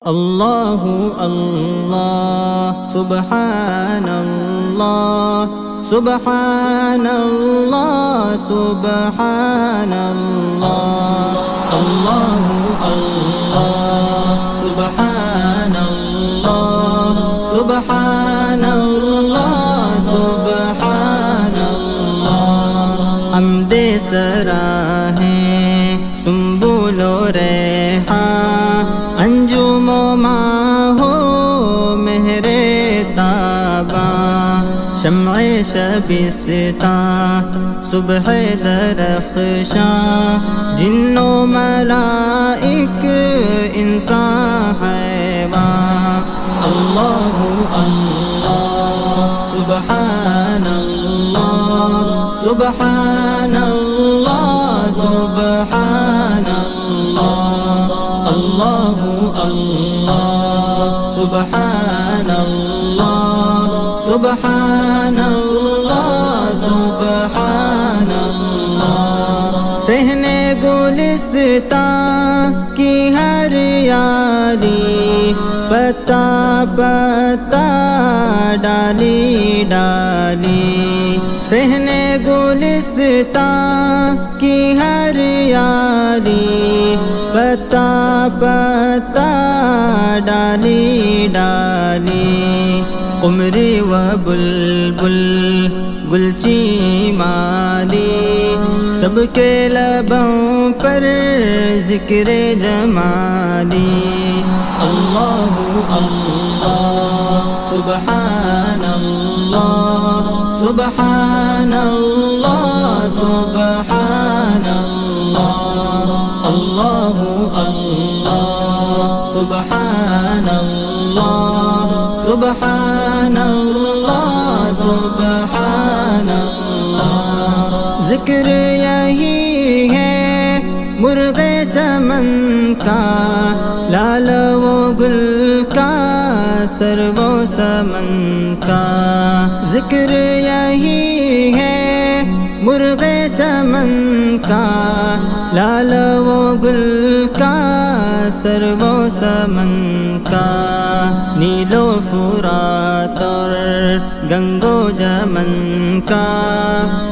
اللہ اللہ سبحان اللہ سبحان اللہ سبحان اللہ اللہ اللہ سبحان اللہ سبحان اللہ سبحان اللہ حمد سراہیں سنبل و ریحان انجم و ماہ ہو مہر تاباں شمع شبستاں صبح درخشاں جن و ملائک انسان حیوان اللہ اللہ سبحان اللہ سبحان اللہ سبحان اللہ اللہ اللہ سبحان اللہ سبحان اللہ سبحان اللہ صحن گلستان کی ہریالی پتا پتا ڈالی ڈالی صحن گلستان کی ہریالی پتا پتا ڈالی ڈالی قمری و بلبل گلچی مالی سب کے لبوں پر ذکر جمالی اللہ اللہ سبحان اللہ سبحان اللہ سبحان اللہ اللہ اللہ سبحان اللہ سبحان اللہ سبحان اللہ ذکر یہی ہے مرغ چمن کا لال و گل کا سرو و سمن کا ذکر یہی ہے مرغ چمن کا لال و گل کا سرو و سمن کا نیل و فرات اور گنگ و جمن کا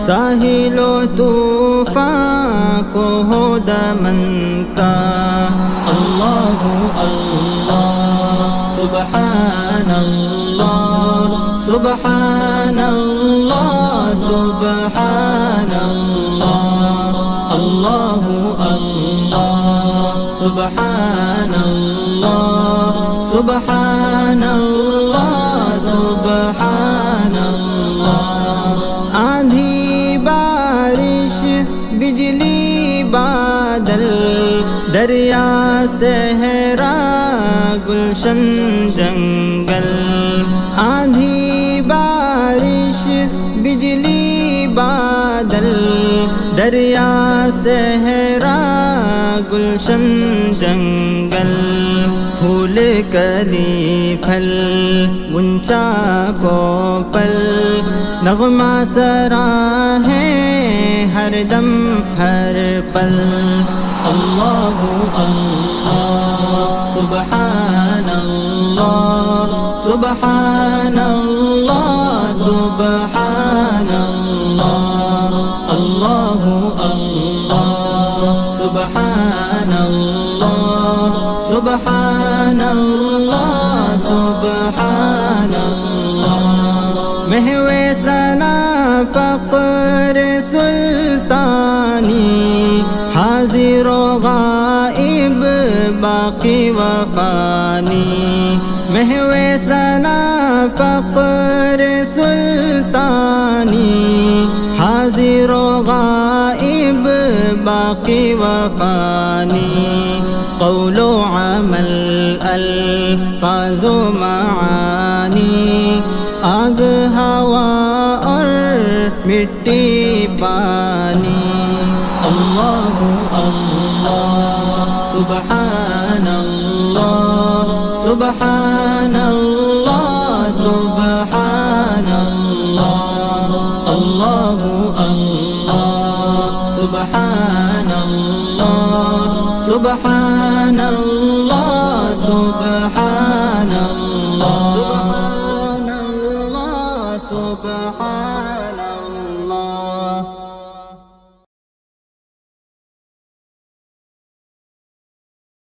ساحل و طوفان کو ہو دمن کا اللہ اللہ سبحان اللہ سبحان اللہ سبحان اللہ اللہ اللہ سبحان اللہ سبحان اللہ سبحان اللہ آندھی بارش بجلی بادل دریا صحرا گلشن جنگل آندھی بارش بجلی بادل دریا صحرا گلشن جنگل پھول کلی پھل گنچا کو پل نغمہ سرا ہے ہر دم ہر پل اللہ اللہ سبحان اللہ سبحان اللہ سبحان اللہ اللہ اللہ سبحان اللہ سبحان اللہ سبحان اللہ محو ثنا فقر سلطانی حاضر و غائب باقی و فانی محو ثنا فقر سلطانی حاضر و غائب باقی و فانی قول و عمل الفاظ و معانی آگ ہوا اور مٹی پانی اللہ اللہ سبحان اللہ سبحان